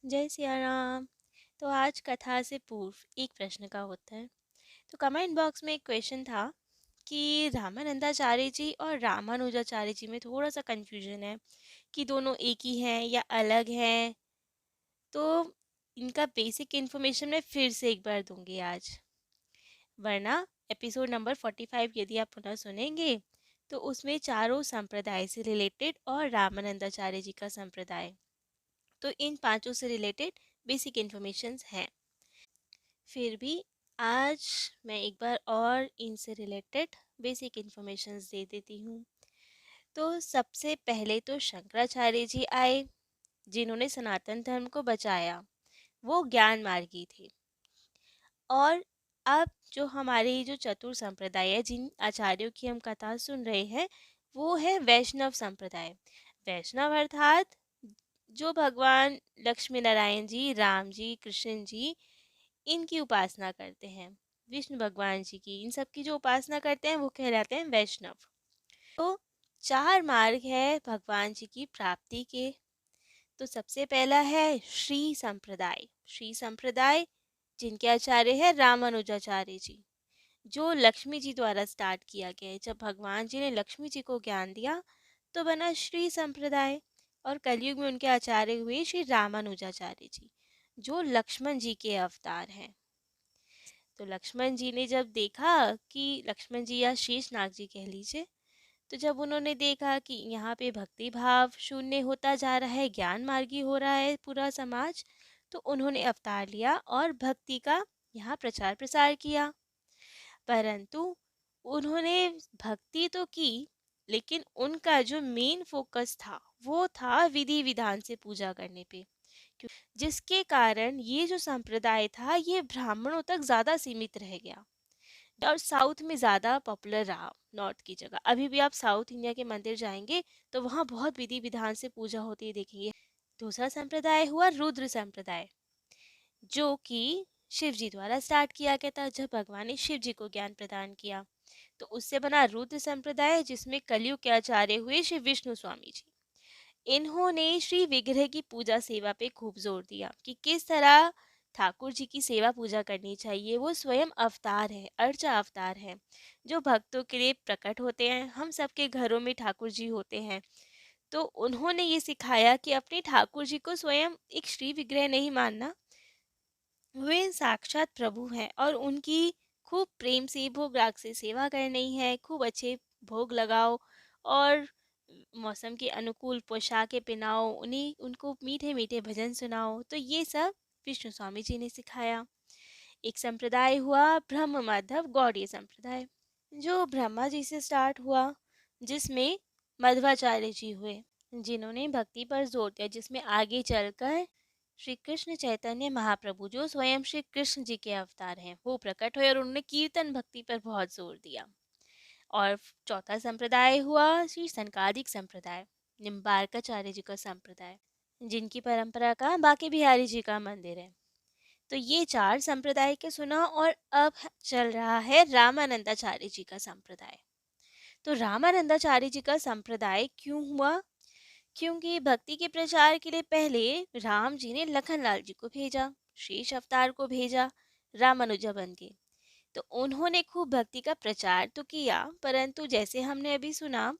जय सिया राम। तो आज कथा से पूर्व एक प्रश्न का होता है। तो कमेंट बॉक्स में एक क्वेश्चन था कि रामानंदाचार्य जी और रामानुजाचार्य जी में थोड़ा सा कंफ्यूजन है कि दोनों एक ही हैं या अलग हैं। तो इनका बेसिक इन्फॉर्मेशन मैं फिर से एक बार दूंगी आज, वरना एपिसोड नंबर 45 यदि आप पुनः सुनेंगे तो उसमें चारों संप्रदाय से रिलेटेड और रामानंदाचार्य जी का संप्रदाय, तो इन पांचों से रिलेटेड बेसिक इन्फॉर्मेशंस हैं। फिर भी आज मैं एक बार और इनसे रिलेटेड बेसिक इन्फॉर्मेशंस दे देती हूँ। तो सबसे पहले तो शंकराचार्य जी आए, जिन्होंने सनातन धर्म को बचाया। वो ज्ञान मार्गी थे। और अब जो हमारे जो चतुर संप्रदाय है, जिन आचार्यों की हम कथा सुन रहे हैं, वो है वैष्णव संप्रदाय। वैष्णव अर्थात जो भगवान लक्ष्मी नारायण जी, राम जी, कृष्ण जी, इनकी उपासना करते हैं, विष्णु भगवान जी की, इन सब की जो उपासना करते हैं वो कहलाते हैं वैष्णव। तो चार मार्ग है भगवान जी की प्राप्ति के। तो सबसे पहला है श्री संप्रदाय। श्री संप्रदाय जिनके आचार्य है रामानुजाचार्य जी, जो लक्ष्मी जी द्वारा स्टार्ट किया गया है। जब भगवान जी ने लक्ष्मी जी को ज्ञान दिया तो बना श्री संप्रदाय। और कलयुग में उनके आचार्य हुए श्री रामानुजाचार्य जी, जो लक्ष्मण जी के अवतार हैं। तो लक्ष्मण जी ने जब देखा कि लक्ष्मण जी या शेषनाग जी कह लीजिए, तो जब उन्होंने देखा कि यहाँ पे भक्ति भाव शून्य होता जा रहा है, ज्ञान मार्गी हो रहा है पूरा समाज, तो उन्होंने अवतार लिया और भक्ति का यहाँ प्रचार प्रसार किया। परंतु उन्होंने भक्ति तो की, लेकिन उनका जो मेन फोकस था वो था विधि विधान से पूजा करने पे, जिसके कारण ये जो संप्रदाय था ये ब्राह्मणों तक ज़्यादा सीमित रह गया और साउथ में ज़्यादा पॉपुलर रहा नॉर्थ की जगह। अभी भी आप साउथ इंडिया के मंदिर जाएंगे तो वहाँ बहुत विधि विधान से पूजा होती है, देखेंगे। दूसरा संप्रदाय हुआ रुद्र संप्रदाय, जो कि शिव जी द्वारा स्टार्ट किया गया था जब भगवान ने शिव जी को ज्ञान प्रदान किया। तो उससे बना रुद्र संप्रदाय, जिसमें कलयुग के आचार्य हुए श्री विष्णु स्वामी जी। इन्होंने श्री विग्रह की पूजा सेवा पे खूब जोर दिया कि किस तरह ठाकुर जी की सेवा पूजा करनी चाहिए। वो स्वयं अवतार है, अर्चा अवतार है, जो भक्तों के लिए प्रकट होते हैं। हम सबके घरों में ठाकुर जी होते हैं, तो उन्होंने ये सिखाया कि अपने ठाकुर जी को स्वयं एक श्री विग्रह नहीं मानना, वे साक्षात प्रभु हैं और उनकी खूब प्रेम से भोग राग से सेवा करनी है। खूब अच्छे भोग लगाओ और मौसम के अनुकूल पोशाकें पहनाओ, उन्हें उनको मीठे मीठे भजन सुनाओ। तो ये सब विष्णु स्वामी जी ने सिखाया। एक संप्रदाय हुआ ब्रह्म माधव गौड़ीय संप्रदाय, जो ब्रह्मा जी से स्टार्ट हुआ, जिसमें मध्वाचार्य जी हुए, जिन्होंने भक्ति पर जोर दिया, जिसमें आगे चलकर श्री कृष्ण चैतन्य महाप्रभु, जो स्वयं श्री कृष्ण जी के अवतार हैं, वो प्रकट हुए और उन्होंने कीर्तन भक्ति पर बहुत जोर दिया। और चौथा संप्रदाय हुआ श्री सनकादिक संप्रदाय, निम्बार्काचार्य जी का संप्रदाय, जिनकी परंपरा का बांके बिहारी जी का मंदिर है। तो ये चार संप्रदाय के सुना। और अब चल रहा है रामानंदाचार्य जी का संप्रदाय। तो रामानंदाचार्य जी का संप्रदाय क्यों हुआ? क्योंकि भक्ति के प्रचार के लिए पहले राम जी ने लखनलाल जी को भेजा, शेष अवतार को भेजा रामानुजा बन के। तो उन्होंने खूब भक्ति का प्रचार तो किया, परंतु जैसे हमने अभी सुना,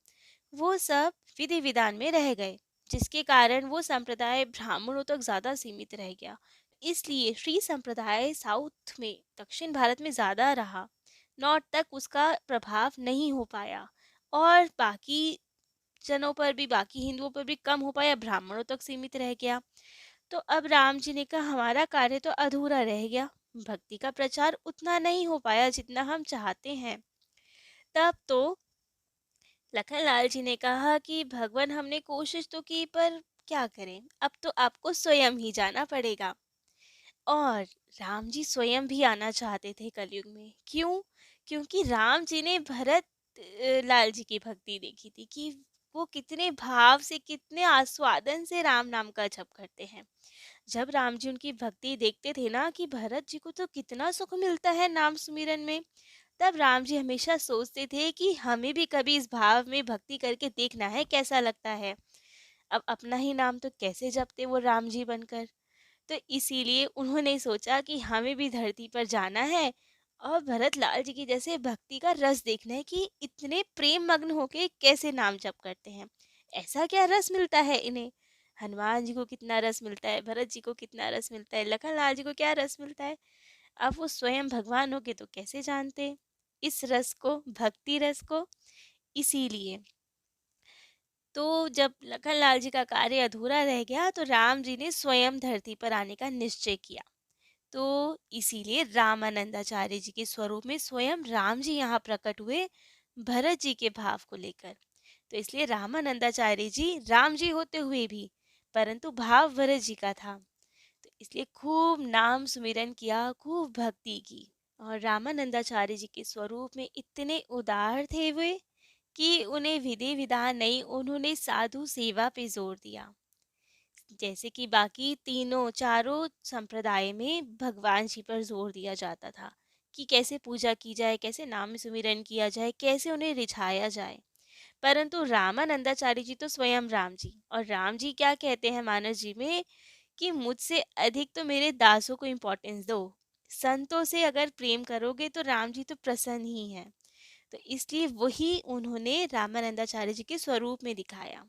वो सब विधि विधान में रह गए, जिसके कारण वो संप्रदाय ब्राह्मणों तक ज़्यादा सीमित रह गया। इसलिए श्री संप्रदाय साउथ में, दक्षिण भारत में ज़्यादा रहा, नॉर्थ तक उसका प्रभाव नहीं हो पाया और बाकी जनों पर भी, बाकी हिंदुओं पर भी कम हो पाया, ब्राह्मणों तक सीमित रह गया। तो अब राम जी ने कहा हमारा कार्य तो अधूरा रह गया, भक्ति का प्रचार उतना नहीं हो पाया जितना हम चाहते हैं। तब तो लखनलाल जी ने कहा कि भगवान हमने कोशिश तो की, पर क्या करें, अब तो आपको स्वयं ही जाना पड़ेगा। और राम जी स्वयं भी आना चाहते थे कलयुग में। क्यों? क्योंकि राम जी ने भरत लाल जी की भक्ति देखी थी कि वो कितने भाव से, कितने आस्वादन से राम नाम का जप करते हैं। जब राम जी उनकी भक्ति देखते थे ना कि भरत जी को तो कितना सुख मिलता है नाम सुमिरन में, तब राम जी हमेशा सोचते थे कि हमें भी कभी इस भाव में भक्ति करके देखना है कैसा लगता है। अब अपना ही नाम तो कैसे जपते वो राम जी बनकर। तो इसीलिए उन्होंने सोचा कि हमें भी धरती पर जाना है और भरत लाल जी की जैसे भक्ति का रस देखना है कि इतने प्रेम मग्न होके कैसे नाम जप करते हैं। ऐसा क्या रस मिलता है इन्हें। हनुमान जी को कितना रस मिलता है, भरत जी को कितना रस मिलता है, लखन लाल जी को क्या रस मिलता है। अब वो स्वयं भगवान होके तो कैसे जानते इस रस को, भक्ति रस को। इसीलिए तो जब लखन लाल जी का कार्य अधूरा रह गया तो राम जी ने स्वयं धरती पर आने का निश्चय किया। तो इसीलिए रामानंदाचार्य जी के स्वरूप में स्वयं राम जी यहाँ प्रकट हुए भरत जी के भाव को लेकर। तो इसलिए रामानंदाचार्य जी राम जी होते हुए भी परंतु भाव भरत जी का था। तो इसलिए खूब नाम सुमिरन किया, खूब भक्ति की। और रामानंदाचार्य जी के स्वरूप में इतने उदार थे वे कि उन्हें विधि विधान नहीं, उन्होंने साधु सेवा पे जोर दिया। जैसे कि बाकी तीनों चारों संप्रदाय में भगवान जी पर जोर दिया जाता था कि कैसे पूजा की जाए, कैसे नाम सुमिरन किया जाए, कैसे उन्हें रिझाया जाए। परंतु रामानंदाचार्य जी तो स्वयं राम जी, और राम जी क्या कहते हैं मानस जी में कि मुझसे अधिक तो मेरे दासों को इम्पोर्टेंस दो। संतों से अगर प्रेम करोगे तो राम जी तो प्रसन्न ही हैं। तो इसलिए वही उन्होंने रामानंदाचार्य जी के स्वरूप में दिखाया।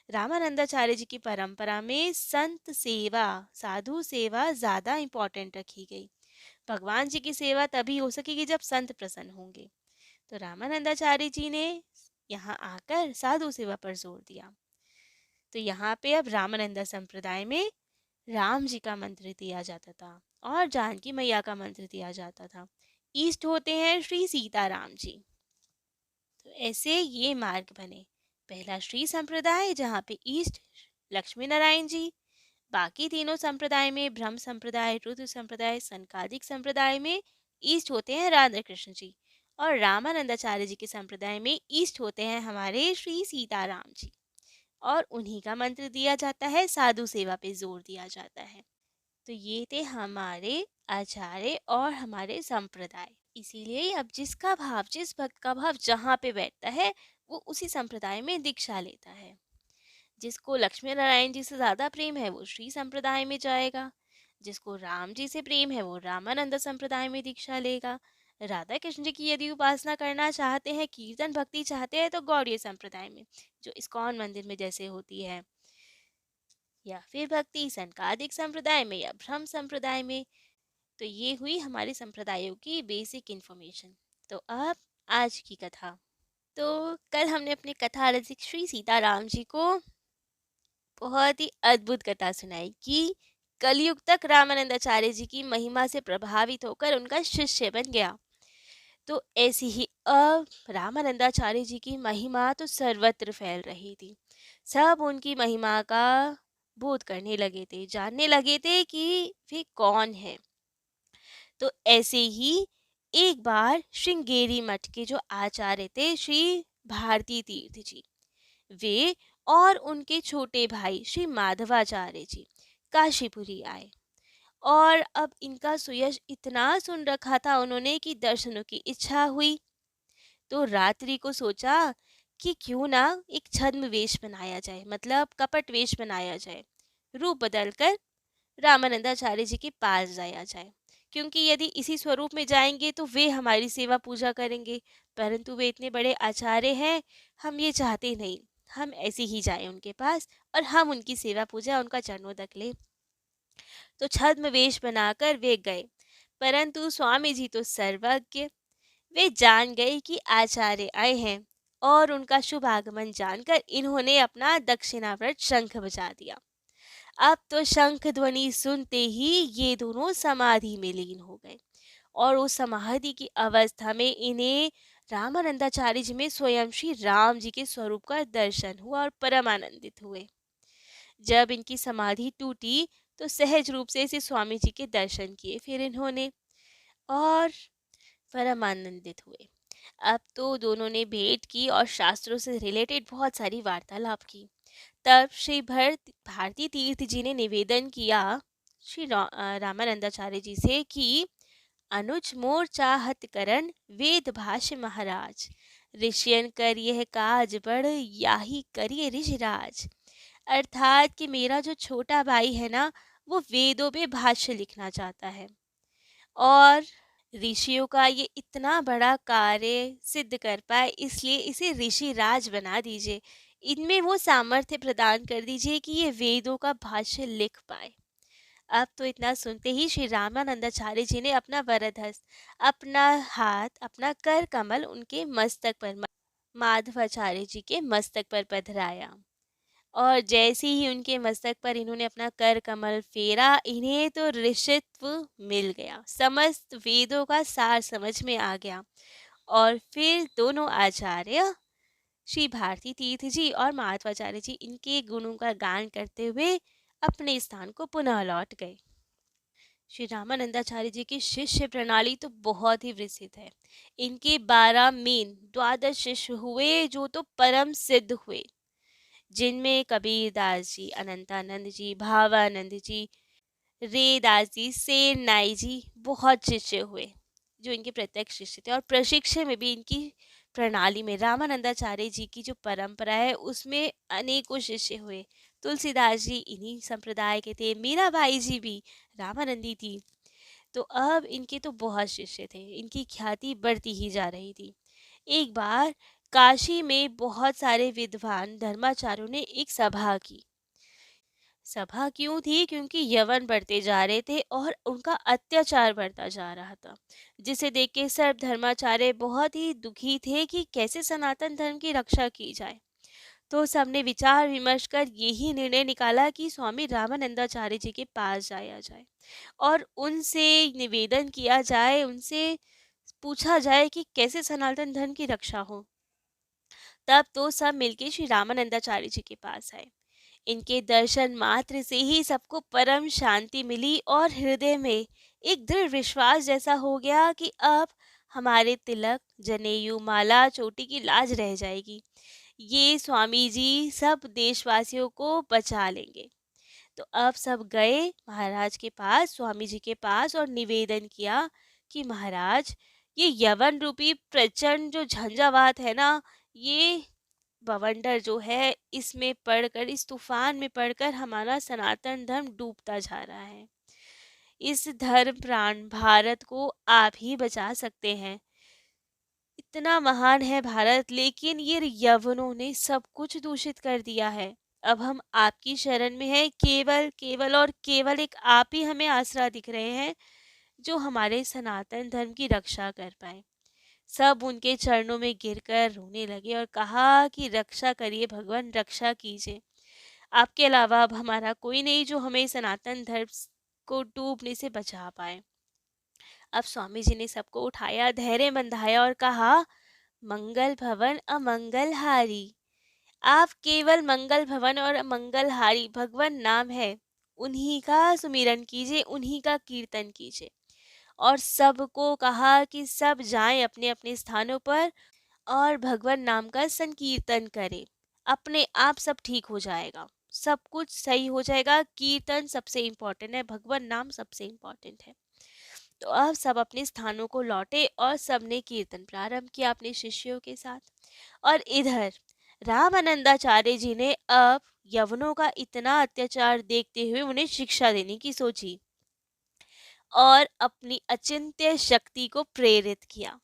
रामानंदाचार्य जी की परंपरा में संत सेवा, साधु सेवा ज्यादा इम्पोर्टेंट रखी गई। भगवान जी की सेवा तभी हो सकेगी जब संत प्रसन्न होंगे। तो रामानंदाचार्य जी ने यहाँ आकर साधु सेवा पर जोर दिया। तो यहाँ पे अब रामानंदा संप्रदाय में राम जी का मंत्र दिया जाता था और जानकी मैया का मंत्र दिया जाता था। ईस्ट होते हैं श्री सीताराम जी। तो ऐसे ये मार्ग बने। पहला श्री संप्रदाय जहाँ पे ईस्ट लक्ष्मी नारायण जी, बाकी तीनों संप्रदाय में ब्रह्म संप्रदाय, रुद्र संप्रदाय, संकादिक संप्रदाय में ईस्ट होते हैं राधा कृष्ण जी। और रामानंदाचार्य जी के संप्रदाय में ईस्ट होते हैं हमारे श्री सीताराम जी। और उन्हीं का मंत्र दिया जाता है, साधु सेवा पे जोर दिया जाता है। तो ये थे हमारे आचार्य और हमारे संप्रदाय। इसीलिए अब जिसका भाव, जिस भक्त का भाव जहाँ पे बैठता है वो उसी संप्रदाय में दीक्षा लेता है। जिसको लक्ष्मी नारायण जी से ज्यादा प्रेम है वो श्री संप्रदाय में जाएगा, जिसको राम जी से प्रेम है वो रामानंद संप्रदाय में दीक्षा लेगा। राधा कृष्ण जी की यदि उपासना करना चाहते हैं, कीर्तन भक्ति चाहते हैं तो गौड़ीय संप्रदाय में जो इस्कॉन मंदिर में जैसे होती है, या फिर भक्ति संकादिक संप्रदाय में या ब्रह्म संप्रदाय में। तो ये हुई हमारे संप्रदायों की बेसिक इन्फॉर्मेशन। तो अब आज की कथा। तो कल हमने अपने कथा रसिक श्री सीताराम जी को बहुत ही अद्भुत कथा सुनाई कि कलयुग तक रामानंदाचार्य जी की महिमा से प्रभावित होकर उनका शिष्य बन गया। तो ऐसी ही अब रामानंदाचार्य जी की महिमा तो सर्वत्र फैल रही थी। सब उनकी महिमा का बोध करने लगे थे, जानने लगे थे कि वे कौन है। तो ऐसे ही एक बार श्रृंगेरी मठ के जो आचार्य थे श्री भारती तीर्थ जी, वे और उनके छोटे भाई श्री माधवाचार्य जी काशीपुरी आए। और अब इनका सुयश इतना सुन रखा था उन्होंने कि दर्शनों की इच्छा हुई। तो रात्रि को सोचा कि क्यों ना एक छद्म वेश बनाया जाए, मतलब कपट वेश बनाया जाए, रूप बदलकर रामानंदाचार्य जी के पास जाया जाए। क्योंकि यदि इसी स्वरूप में जाएंगे तो वे हमारी सेवा पूजा करेंगे, परंतु वे इतने बड़े आचार्य हैं, हम ये चाहते नहीं। हम ऐसे ही जाएं उनके पास और हम उनकी सेवा पूजा, उनका चरणोदक लें। तो छद्म वेश बनाकर वे गए, परंतु स्वामी जी तो सर्वज्ञ, वे जान गए कि आचार्य आए हैं और उनका शुभ आगमन जानकर इन्होंने अपना दक्षिणाव्रत शंख बजा दिया। अब तो शंख ध्वनि सुनते ही ये दोनों समाधि में लीन हो गए और उस समाधि की अवस्था में इन्हें रामानंदाचार्य जी में स्वयं श्री राम जी के स्वरूप का दर्शन हुआ और परम आनंदित हुए। जब इनकी समाधि टूटी तो सहज रूप से इसे स्वामी जी के दर्शन किए फिर इन्होंने, और परम आनंदित हुए। अब तो दोनों ने भेंट की और शास्त्रों से रिलेटेड बहुत सारी वार्तालाप की। तब श्री भारती तीर्थ जी ने निवेदन किया श्री रामानंदाचार्य जी से कि अनुज मोर चाहत करण वेद भाष्य महाराज, ऋषियन कर यह काज बढ़ याही करिए ऋषिराज। अर्थात कि मेरा जो छोटा भाई है ना, वो वेदों पे भाष्य लिखना चाहता है। और ऋषियों का ये इतना बड़ा कार्य सिद्ध कर पाए, इसलिए इसे ऋषि राज बना दीजिए। इनमें वो सामर्थ्य प्रदान कर दीजिए कि ये वेदों का भाष्य लिख पाए। अब तो इतना सुनते ही श्री रामानंदाचार्य जी ने अपना वरद हस्त, अपना हाथ, अपना कर कमल उनके मस्तक पर, माधवाचार्य जी के मस्तक पर पधराया। और जैसे ही उनके मस्तक पर इन्होंने अपना कर कमल फेरा, इन्हें तो ऋषित्व मिल गया, समस्त वेदों का सार समझ में आ गया। और फिर दोनों आचार्य श्री भारती तीर्थ जी और माधवाचार्य जी इनके गुणों का गान करते हुए अपने स्थान को पुनः लौट गए। श्री रामानंदाचार्य जी की शिष्य प्रणाली तो बहुत ही विस्तृत है। इनके 12 मेन द्वादश शिष्य हुए जो तो परम सिद्ध हुए, जिनमें कबीरदास जी, अनंतानंद जी, भावानंद जी, रेदास जी, सेन नाई जी बहुत शिष्य हुए जो इनके प्रत्यक्ष शिष्य थे। और प्रशिक्षण में भी इनकी प्रणाली में रामानंदाचार्य जी की जो परंपरा है उसमें अनेकों शिष्य हुए। तुलसीदास जी इन्हीं संप्रदाय के थे, मीराबाई जी भी रामानंदी थी। तो अब इनके तो बहुत शिष्य थे, इनकी ख्याति बढ़ती ही जा रही थी। एक बार काशी में बहुत सारे विद्वान धर्माचार्यों ने एक सभा की। सभा क्यों थी? क्योंकि यवन बढ़ते जा रहे थे और उनका अत्याचार बढ़ता जा रहा था, जिसे देख के सर्व धर्माचार्य बहुत ही दुखी थे कि कैसे सनातन धर्म की रक्षा की जाए। तो सबने विचार विमर्श कर यही निर्णय निकाला कि स्वामी रामानंदाचार्य जी के पास जाया जाए और उनसे निवेदन किया जाए, उनसे पूछा जाए कि कैसे सनातन धर्म की रक्षा हो। तब तो सब मिलके श्री रामानंदाचार्य जी के पास आए। इनके दर्शन मात्र से ही सबको परम शांति मिली और हृदय में एक दृढ़ विश्वास जैसा हो गया कि अब हमारे तिलक, जनेऊ, माला, चोटी की लाज रह जाएगी। ये स्वामी जी सब देशवासियों को बचा लेंगे। तो अब सब गए महाराज के पास, स्वामी जी के पास, और निवेदन किया कि महाराज, ये यवन रूपी प्रचंड जो झंझावात है ना, ये बवंडर जो है, इसमें पढ़कर, इस तूफान में पढ़कर हमारा सनातन धर्म डूबता जा रहा है। इस धर्म प्राण भारत को आप ही बचा सकते हैं। इतना महान है भारत, लेकिन ये यवनों ने सब कुछ दूषित कर दिया है। अब हम आपकी शरण में हैं, केवल केवल और केवल एक आप ही हमें आसरा दिख रहे हैं जो हमारे सनातन धर्म की रक्षा कर पाए। सब उनके चरणों में गिरकर रोने लगे और कहा कि रक्षा करिए भगवान, रक्षा कीजिए। आपके अलावा अब हमारा कोई नहीं जो हमें सनातन धर्म को डूबने से बचा पाए। अब स्वामी जी ने सबको उठाया, धैर्य बंधाया और कहा, मंगल भवन अमंगलहारी। आप केवल मंगल भवन और मंगलहारी भगवान नाम है, उन्हीं का सुमिरन कीजिए, उन्हीं का कीर्तन कीजिए। और सबको कहा कि सब जाएं अपने अपने स्थानों पर और भगवान नाम का संकीर्तन करें। अपने आप सब ठीक हो जाएगा, सब कुछ सही हो जाएगा। कीर्तन सबसे इम्पोर्टेंट है, भगवान नाम सबसे इम्पोर्टेंट है। तो अब सब अपने स्थानों को लौटे और सबने कीर्तन प्रारंभ किया अपने शिष्यों के साथ। और इधर रामानंदाचार्य जी ने अब यवनों का इतना अत्याचार देखते हुए उन्हें शिक्षा देने की सोची और अपनी अचिंत्य शक्ति को प्रेरित किया।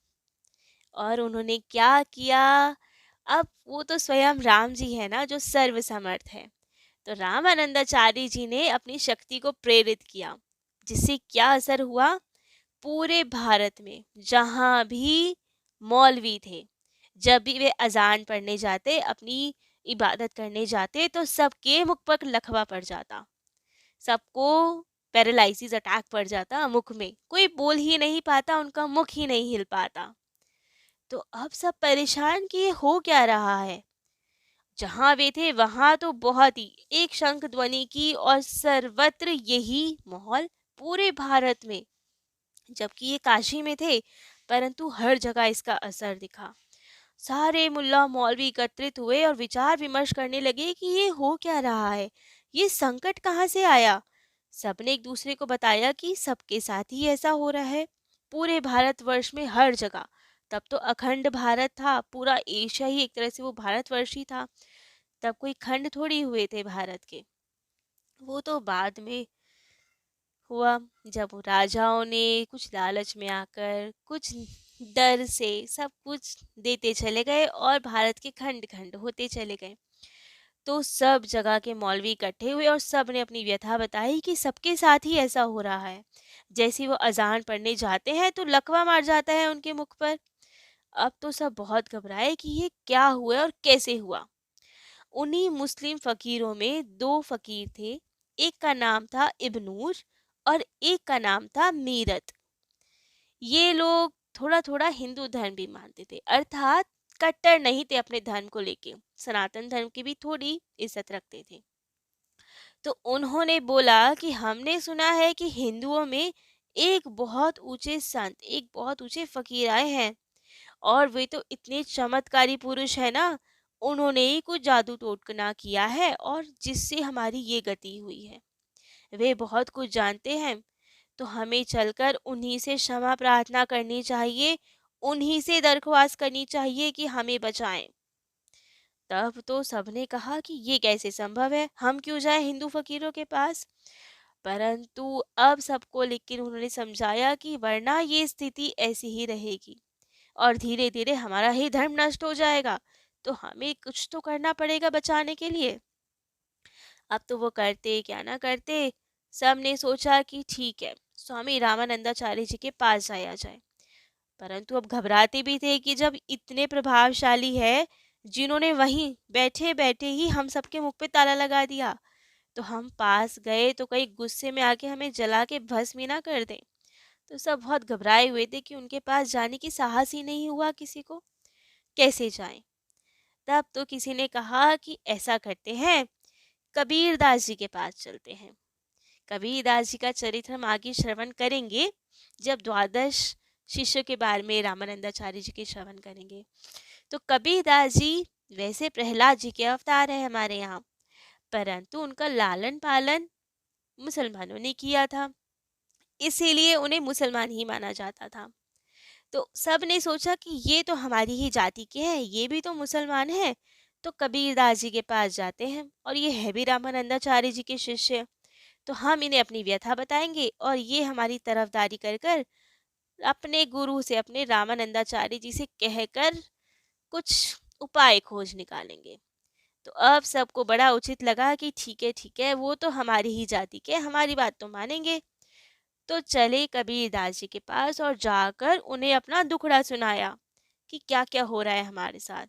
और उन्होंने क्या किया? अब वो तो स्वयं राम जी है ना, जो सर्वसमर्थ है। तो रामानंदाचार्य जी ने अपनी शक्ति को प्रेरित किया, जिससे क्या असर हुआ? पूरे भारत में जहाँ भी मौलवी थे, जब भी वे अजान पढ़ने जाते, अपनी इबादत करने जाते, तो सबके मुख पर लकवा पड़ जाता, सबको पैरालिसिस अटैक पड़ जाता, मुख में कोई बोल ही नहीं पाता, उनका मुख ही नहीं हिल पाता। तो अब सब परेशान कि ये हो क्या रहा है। जहां वे थे वहां तो बहुत ही एक शंख ध्वनि की और सर्वत्र यही माहौल पूरे भारत में, जबकि ये काशी में थे, परंतु हर जगह इसका असर दिखा। सारे मुल्ला मौलवी एकत्रित हुए और विचार विमर्श करने लगे कि ये हो क्या रहा है, ये संकट कहाँ से आया। सबने एक दूसरे को बताया कि सबके साथ ही ऐसा हो रहा है, पूरे भारतवर्ष में हर जगह। तब तो अखंड भारत था, पूरा एशिया ही एक तरह से वो भारतवर्ष ही था, तब कोई खंड थोड़ी हुए थे भारत के। वो तो बाद में हुआ जब वो राजाओं ने कुछ लालच में आकर कुछ डर से सब कुछ देते चले गए और भारत के खंड खंड होते चले गए। तो सब जगह के मौलवी इकट्ठे हुए और सब ने अपनी व्यथा बताई कि सबके साथ ही ऐसा हो रहा है। जैसे ही वो अजान पढ़ने जाते हैं तो लकवा मार जाता है उनके मुख पर। अब तो सब बहुत घबराए कि ये क्या हुआ और कैसे हुआ। उन्हीं मुस्लिम फकीरों में दो फकीर थे। एक का नाम था इब्नूर और एक का नाम था मीरत। ये लोग थोड़ा थोड़ा हिंदू धर्म भी मानते थे, अर्थात कट्टर नहीं थे अपने धर्म को लेके, सनातन धर्म की भी थोड़ी इज्जत रखते थे। तो उन्होंने बोला कि हमने सुना है कि हिंदुओं में एक बहुत ऊंचे संत, एक बहुत ऊंचे फकीर आए हैं और वे तो इतने चमत्कारी पुरुष है ना। उन्होंने ही कुछ जादू टोटना किया है और जिससे हमारी ये गति हुई है। वे बहुत कुछ जानते हैं, तो हमें चलकर उन्हीं से क्षमा प्रार्थना करनी चाहिए, उन्हीं से दरख्वास्त करनी चाहिए कि हमें बचाएं। तब तो सबने कहा कि ये कैसे संभव है, हम क्यों जाएं हिंदू फकीरों के पास। परंतु अब सबको लेकिन उन्होंने समझाया कि वरना ये स्थिति ऐसी ही रहेगी और धीरे धीरे हमारा ही धर्म नष्ट हो जाएगा। तो हमें कुछ तो करना पड़ेगा बचाने के लिए। अब तो वो करते क्या ना करते, सबने सोचा कि ठीक है, स्वामी रामानंदाचार्य जी के पास जाया जाए। परंतु अब घबराते भी थे कि जब इतने प्रभावशाली है, जिन्होंने वहीं बैठे बैठे ही हम सबके मुख पे ताला लगा दिया, तो हम पास गए तो कहीं गुस्से में आके हमें जला के भस्म ही ना कर दें। तो सब बहुत घबराए हुए थे कि उनके पास जाने की साहस ही नहीं हुआ किसी को, कैसे जाएं। तब तो किसी ने कहा कि ऐसा करते हैं, कबीर दास जी के पास चलते हैं। कबीर दास जी का चरित्र हम आगे श्रवण करेंगे जब द्वादश शिष्यों के बारे में रामानंदाचार्य जी के श्रवण करेंगे। तो कबीर दास जी वैसे प्रहलाद जी के अवतार है हमारे यहाँ, परंतु उनका लालन पालन मुसलमानों ने किया था, इसीलिए उन्हें मुसलमान ही माना जाता था। तो सब ने सोचा कि ये तो हमारी ही जाति के हैं, ये भी तो मुसलमान हैं, तो कबीर दास जी के पास जाते हैं और ये है भी रामानंदाचार्य जी के शिष्य, तो हम इन्हें अपनी व्यथा बताएंगे और ये हमारी तरफदारी कर कर अपने गुरु से, अपने रामानंदाचार्य जी से कहकर कुछ उपाय खोज निकालेंगे। तो अब सबको बड़ा उचित लगा कि ठीक है, वो तो हमारी ही जाति के, हमारी बात तो मानेंगे। तो चले कबीर दास जी के पास और जाकर उन्हें अपना दुखड़ा सुनाया कि क्या क्या हो रहा है हमारे साथ।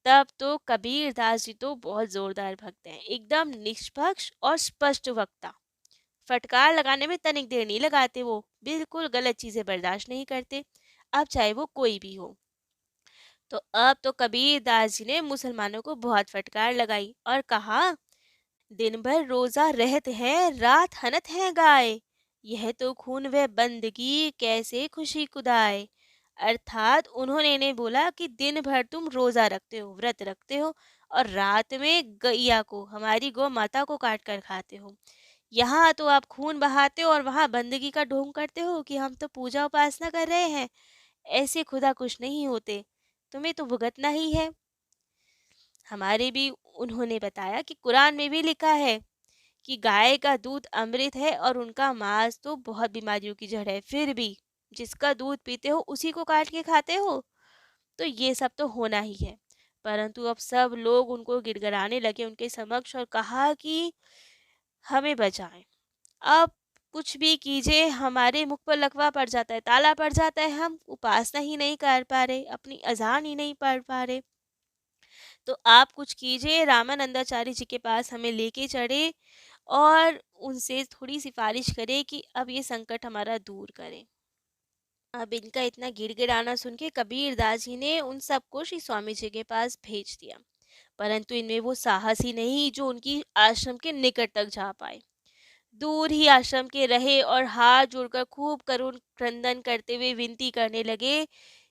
तब तो कबीर दास जी तो बहुत जोरदार भक्त हैं, एकदम निष्पक्ष और स्पष्ट वक्ता। फटकार लगाने में तनिक देर नहीं लगाते, वो बिल्कुल गलत चीजें बर्दाश्त नहीं करते, अब चाहे वो कोई भी हो। तो अब तो कबीर दास जी ने मुसलमानों को बहुत फटकार लगाई और कहा, दिन भर रोजा रहत है, रात हनत है गाय, यह तो खून व बंदगी कैसे खुशी कुदाए। अर्थात उन्होंने इन्हें बोला कि दिन भर तुम रोजा रखते हो, व्रत रखते हो और रात में गैया को, हमारी गौ माता को काट कर खाते हो। यहाँ तो आप खून बहाते हो और वहाँ बंदगी का ढोंग करते हो कि हम तो पूजा उपासना कर रहे हैं। ऐसे खुदा खुश नहीं होते, तुम्हें तो भुगतना ही है। हमारे भी उन्होंने बताया कि कुरान में भी लिखा है कि गाय का दूध अमृत है और उनका मांस तो बहुत बीमारियों की जड़ है, फिर भी जिसका दूध पीते हो उसी को काट के खाते हो। तो ये सब तो होना ही है। परंतु अब सब लोग उनको गिड़गिड़ाने लगे उनके समक्ष और कहा कि हमें बचाएं, अब कुछ भी कीजिए, हमारे मुख पर लकवा पड़ जाता है, ताला पड़ जाता है, हम उपासना ही नहीं कर पा रहे, अपनी अजान ही नहीं पढ़ पा रहे। तो आप कुछ कीजिए, रामानंदाचार्य जी के पास हमें लेके चढ़े और उनसे थोड़ी सिफारिश करें कि अब ये संकट हमारा दूर करें। अब इनका इतना गिड़गिड़ाना सुन के कबीर दास जी ने उन सबको श्री स्वामी जी के पास भेज दिया, परंतु इनमें वो साहस ही नहीं जो उनकी आश्रम के निकट तक जा पाए। दूर ही आश्रम के रहे और हाथ जोड़कर खूब करुण क्रंदन करते हुए विनती करने लगे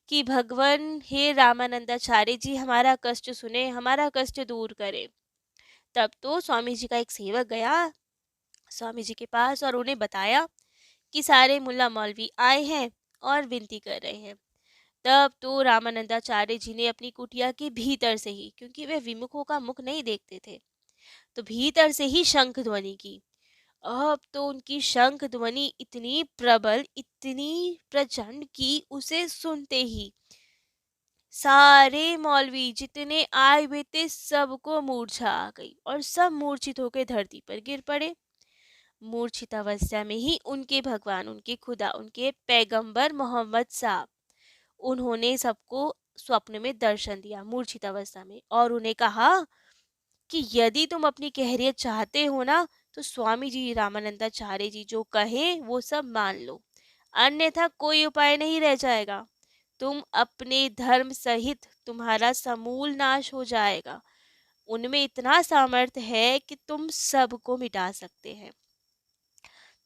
कि भगवान, हे रामानंदाचार्य जी, हमारा कष्ट सुने, हमारा कष्ट दूर करे। तब तो स्वामी जी का एक सेवक गया स्वामी जी के पास और उन्हें बताया कि सारे मुल्ला मौलवी आए हैं और विनती कर रहे हैं। तब तो रामानंदाचार्य जी ने अपनी कुटिया के भीतर से ही, क्योंकि वे विमुखों का मुख नहीं देखते थे, तो भीतर से ही शंख ध्वनि की अब तो उनकी शंख ध्वनि इतनी प्रबल, इतनी प्रचंड कि उसे सुनते ही सारे मौलवी जितने आए हुए थे सबको मूर्छा आ गई और सब मूर्छित होकर धरती पर गिर पड़े। मूर्छित अवस्था में ही उनके भगवान, उनके खुदा, उनके पैगंबर मोहम्मद साहब, उन्होंने सबको स्वप्न में दर्शन दिया मूर्छित अवस्था में, और उन्हें कहा कि यदि तुम अपनी खैरियत चाहते हो ना, तो स्वामी जी रामानंदाचार्य जी जो कहें वो सब मान लो, अन्यथा कोई उपाय नहीं रह जाएगा। तुम अपने धर्म सहित तुम्हारा समूल नाश हो जाएगा। उनमें इतना सामर्थ्य है कि तुम सबको मिटा सकते हैं।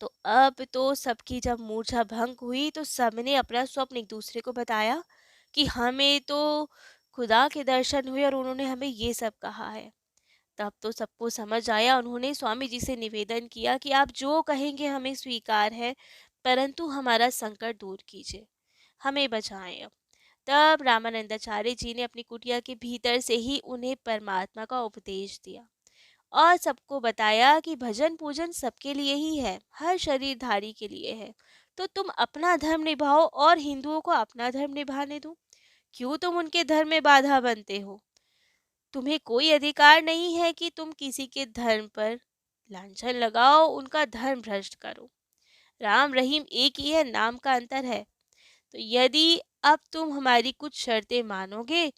तो अब तो सबकी जब मूर्छा भंग हुई तो सबने अपना स्वप्न एक दूसरे को बताया कि हमें तो खुदा के दर्शन हुए और उन्होंने हमें ये सब कहा है। तब तो सबको समझ आया। उन्होंने स्वामी जी से निवेदन किया कि आप जो कहेंगे हमें स्वीकार है, परंतु हमारा संकट दूर कीजिए, हमें बचाएं अब। तब रामानंदाचार्य जी ने अपनी कुटिया के भीतर से ही उन्हें परमात्मा का उपदेश दिया और सबको बताया कि भजन पूजन सबके लिए ही है, हर शरीरधारी के लिए है। तो तुम अपना धर्म निभाओ और हिंदुओं को अपना धर्म निभाने दो। क्यों तुम उनके धर्म में बाधा बनते हो? तुम्हें कोई अधिकार नहीं है कि तुम किसी के धर्म पर लांछन लगाओ, उनका धर्म भ्रष्ट करो। राम रहीम एक ही है, नाम का अंतर है। तो यदि अब तुम हमारी कुछ शर्तें मानोगे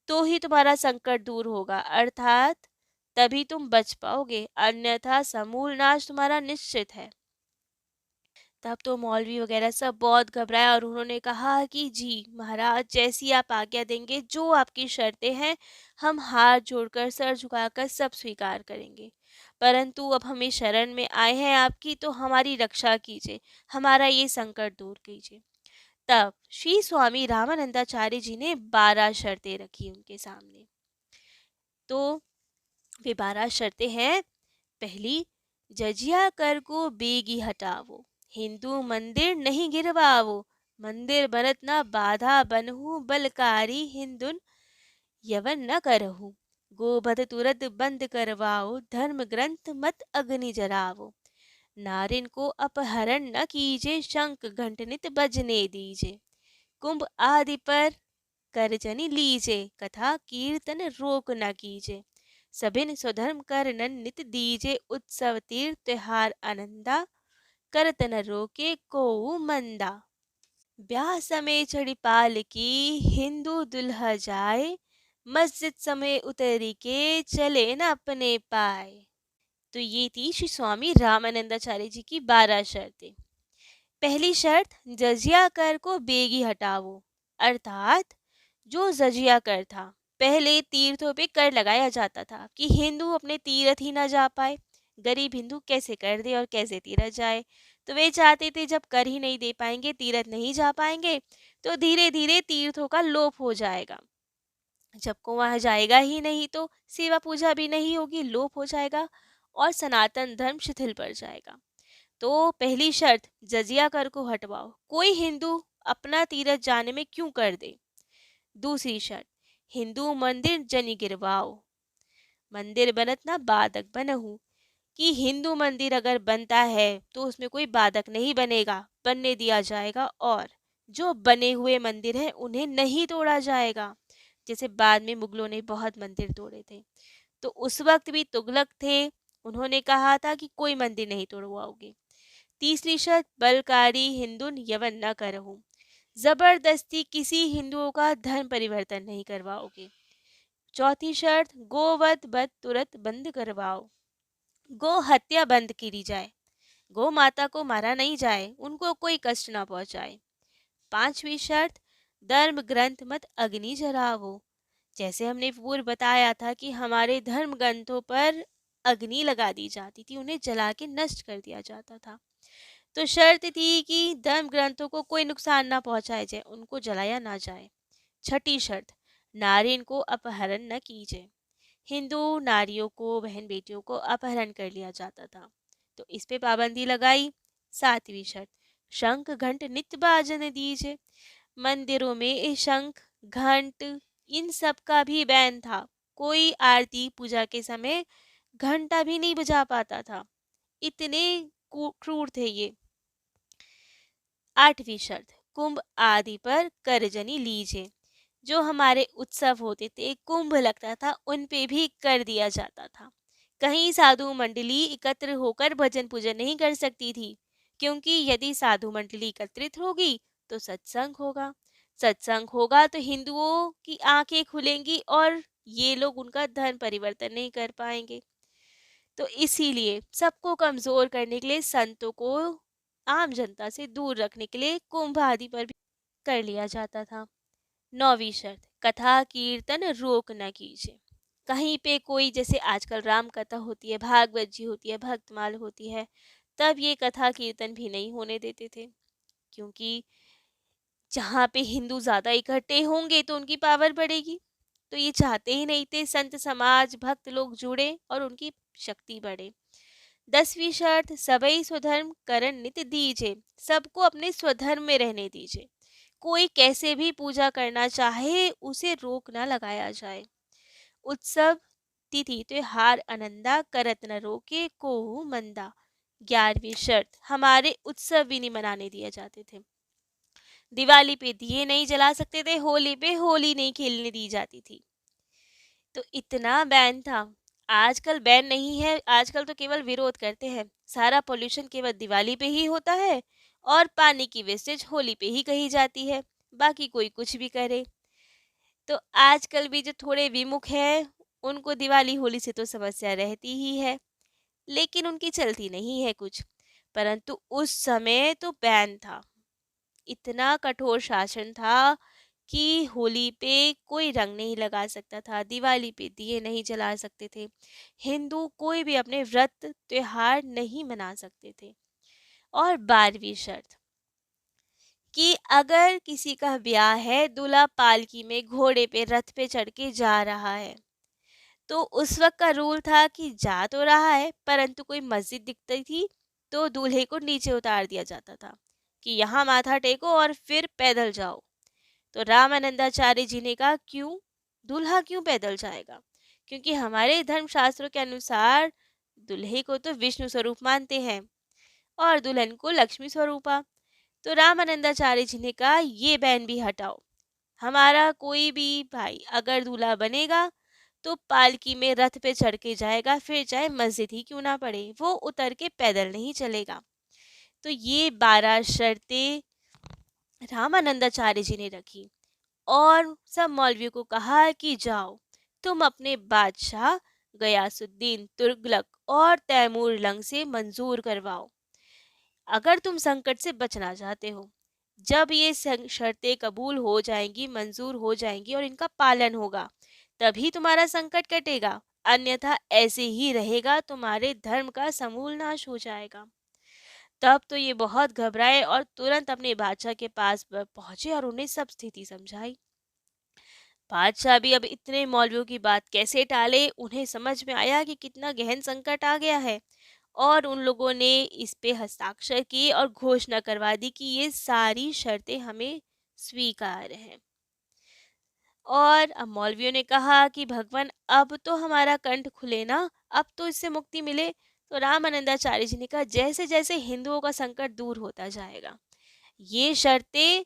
तो ही तुम्हारा संकट दूर होगा, अर्थात तभी तुम बच पाओगे, अन्यथा समूल नाश तुम्हारा निश्चित है। तब तो मौलवी वगैरह सब बहुत घबराया और उन्होंने कहा कि जी महाराज, जैसी आप आज्ञा देंगे, जो आपकी शर्तें हैं, हम हाथ जोड़कर सर झुकाकर सब स्वीकार करेंगे। परंतु अब हमें शरण में आए हैं आपकी, तो हमारी रक्षा कीजिए, हमारा ये संकट दूर कीजिए। तब श्री स्वामी रामानंदाचार्य जी ने 12 शर्तें रखी उनके सामने। तो वे 12 शर्तें हैं। पहली, जजिया कर को बेगी हटावो, हिंदू मंदिर नहीं गिरवावो, मंदिर बनत ना बाधा बनहु, बलकारी हिंदुन यवन न करहु, गोबध तुरत बंद करवाओ, धर्म ग्रंथ मत अग्नि जरावो, नारिन को अपहरण न कीजे, शंख घंट नित बजने दीजे, कुंभ आदि पर करजनि लीजे, कथा कीर्तन रोक न कीजे, सभिन स्वधर्म करनन नित दीजे, उत्सव तीर्थ त्योहार आनंदा, करत न रोके को मंदा, ब्याह समय चढ़ी पाल की, हिंदू दुल्हा जाए, मस्जिद समय उतरी के, चले न अपने पाए। तो ये थी श्री स्वामी रामानंदाचार्य जी की 12 शर्तें। पहली शर्त, जजिया कर को बेगी हटाओ, अर्थात जो जजिया कर था, पहले तीर्थों पे कर लगाया जाता था कि हिंदू अपने तीर्थ ही ना जा पाए, गरीब हिंदू कैसे कर दे और कैसे तीर्थ जाए। तो वे चाहते थे जब कर ही नहीं दे पाएंगे, तीर्थ नहीं जा पाएंगे, तो धीरे धीरे तीर्थों का लोप हो जाएगा। जब को वहां जाएगा ही नहीं तो सेवा पूजा भी नहीं होगी, लोप हो जाएगा और सनातन धर्म शिथिल पड़ जाएगा। तो पहली शर्त, जजिया कर को हटवाओ, कोई हिंदू अपना तीर्थ जाने में क्यों कर दे। दूसरी शर्त, हिंदू मंदिर जनी गिरवाओ, मंदिर बनत ना बाधक बनहु, कि हिंदू मंदिर अगर बनता है तो उसमें कोई बाधक नहीं बनेगा, बनने दिया जाएगा, और जो बने हुए मंदिर हैं उन्हें नहीं तोड़ा जाएगा। जैसे बाद में मुगलों ने बहुत मंदिर तोड़े थे, तो उस वक्त भी तुगलक थे, उन्होंने कहा था कि कोई मंदिर नहीं तोड़वाओगे। तीसरी शर्त, बलकारी हिंदुन यवन न करहु, जबरदस्ती किसी हिंदुओं का धर्म परिवर्तन नहीं करवाओगे। चौथी शर्त, गोवध बध तुरंत बंद करवाओ, गो हत्या बंद करी जाए, गो माता को मारा नहीं जाए, उनको कोई कष्ट ना पहुंचाए। पांचवी शर्त, धर्म ग्रंथ मत अग्नि जरावो, जैसे हमने पूर्व बताया था कि हमारे धर्म ग्रंथों पर अग्नि लगा दी जाती थी, उन्हें जला के नष्ट कर दिया जाता था। तो शर्त थी कि धर्म ग्रंथों को कोई नुकसान ना पहुंचाया जाए, उनको जलाया ना जाए। छठी शर्त, नारिन को अपहरण न कीजिए, हिंदू नारियों को, बहन बेटियों को अपहरण कर लिया जाता था, तो इस पे पाबंदी लगाई। सातवीं शर्त, शंख घंट नित्य बाजन दीजिए, मंदिरों में शंख घंट इन सब का भी बैन था, कोई आरती पूजा के समय घंटा भी नहीं बजा पाता था। इतने क्रूर थे ये। 8वीं शर्त, कुंभ आदि पर करजनी लीजिए। जो हमारे उत्सव होते थे, कुंभ लगता था, उन पे भी कर दिया जाता था। कहीं साधु मंडली एकत्र होकर भजन पूजन नहीं कर सकती थी, क्योंकि यदि साधु मंडली एकत्रित होगी तो सत्संग होगा, सत्संग होगा तो हिंदुओं की आंखें खुलेंगी और ये लोग उनका धर्म परिवर्तन नहीं कर पाएंगे। तो इसीलिए सबको कमजोर करने के लिए, संतों को आम जनता से दूर रखने के लिए कुंभ आदि पर भी कर लिया जाता था। 9वीं शर्त, कथा कीर्तन रोक न कीजिए। कहीं पे कोई, जैसे आजकल राम कथा होती है, भागवत जी होती है, भक्तमाल होती है, तब ये कथा कीर्तन भी नहीं होने देते थे, क्योंकि जहाँ पे हिंदू ज़्यादा इकट्ठे होंगे तो उनकी पावर बढ़ेगी। तो ये चाहते ही नहीं थे संत समाज भक्त लोग जुड़े और उनकी शक्ति बढ़े। 10वीं शर्त, सबई स्वधर्म करन नित दीजिए। सबको अपने स्वधर्म में रहने दीजिए। कोई कैसे भी पूजा करना चाहे उसे रोक ना लगाया जाए। उत्सव तिथि त्योहार आनंदा करत न रोके को मंदा। 11वीं शर्त, हमारे उत्सव भी नहीं मनाने दिए जाते थे। दिवाली पे दिए नहीं जला सकते थे, होली पे होली नहीं खेलने दी जाती थी। तो इतना बैन था। आजकल बैन नहीं है, आजकल तो केवल विरोध करते हैं। सारा पोल्यूशन केवल दिवाली पे ही होता है और पानी की वेस्टेज होली पे ही कही जाती है, बाकी कोई कुछ भी करे। तो आजकल भी जो थोड़े विमुख है, उनको दिवाली होली से तो समस्या रहती ही है, लेकिन उनकी चलती नहीं है कुछ। परंतु उस समय तो बैन था, इतना कठोर शासन था कि होली पे कोई रंग नहीं लगा सकता था, दिवाली पे दिए नहीं जला सकते थे, हिंदू कोई भी अपने व्रत त्योहार नहीं मना सकते थे। और 12वीं शर्त कि अगर किसी का ब्याह है, दूल्हा पालकी में घोड़े पे रथ पे चढ़ के जा रहा है, तो उस वक्त का रूल था कि जा तो रहा है, परंतु कोई मस्जिद दिखती थी तो दूल्हे को नीचे उतार दिया जाता था कि यहाँ माथा टेको और फिर पैदल जाओ। तो रामानंदाचार्य जी ने कहा, क्यों, दूल्हा क्यों पैदल जाएगा? क्योंकि हमारे धर्मशास्त्रों के अनुसार दूल्हे को तो विष्णु स्वरूप मानते हैं और दुल्हन को लक्ष्मी स्वरूपा। तो रामानंदाचार्य जी ने कहा, ये बैन भी हटाओ। हमारा कोई भी भाई अगर दूल्हा बनेगा तो पालकी में रथ पे चढ़ के जाएगा, फिर चाहे मस्जिद ही क्यों ना पड़े, वो उतर के पैदल नहीं चलेगा। तो ये 12 शर्तें रामानंदाचार्य जी ने रखी और सब मौलवियों को कहा कि जाओ, तुम अपने बादशाह गयासुद्दीन तुगलक और तैमूर लंग से मंजूर करवाओ, अगर तुम संकट से बचना चाहते हो। जब ये शर्तें कबूल हो जाएंगी, मंजूर हो जाएंगी और इनका पालन होगा, तभी तुम्हारा संकट कटेगा, अन्यथा ऐसे ही रहेगा, तुम्हारे धर्म का समूल नाश हो जाएगा। तब तो ये बहुत घबराए और तुरंत अपने बादशाह के पास पहुंचे और उन्हें सब स्थिति समझाई। बादशाह भी अब इतने मौलवियों की बात कैसे टाले, उन्हें समझ में आया कि कितना गहन संकट आ गया है और उन लोगों ने इस पे हस्ताक्षर किए और घोषणा करवा दी कि ये सारी शर्तें हमें स्वीकार हैं। और अब मौलवियों ने कहा कि भगवान अब तो हमारा कंठ खुले ना, अब तो इससे मुक्ति मिले। तो रामानंदाचार्य जी ने कहा, जैसे जैसे हिंदुओं का संकट दूर होता जाएगा, ये शर्तें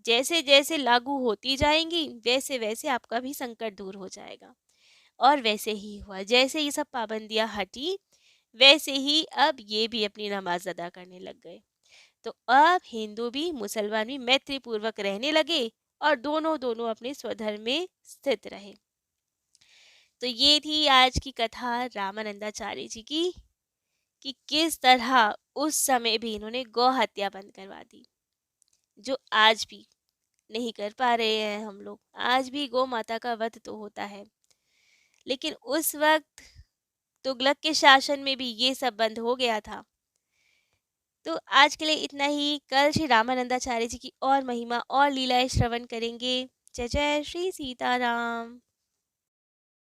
जैसे जैसे लागू होती जाएंगी, वैसे वैसे आपका भी संकट दूर हो जाएगा। और वैसे ही हुआ, जैसे ये सब पाबंदियां हटी, वैसे ही अब ये भी अपनी नमाज अदा करने लग गए। तो अब हिंदू भी मुसलमान भी मैत्री पूर्वक रहने लगे और दोनों दोनों अपने स्वधर्म में स्थित रहे। तो ये थी आज की कथा रामानंदाचार्य जी की, कि किस तरह उस समय भी इन्होंने गौ हत्या बंद करवा दी, जो आज भी नहीं कर पा रहे हैं हम लोग। आज भी गौ माता का वध तो होता है, लेकिन उस वक्त तुगलक के शासन में भी ये सब बंद हो गया था। तो आज के लिए इतना ही। कल श्री रामानंदाचार्य जी की और महिमा और लीलाएं श्रवण करेंगे। जय जय श्री सीताराम।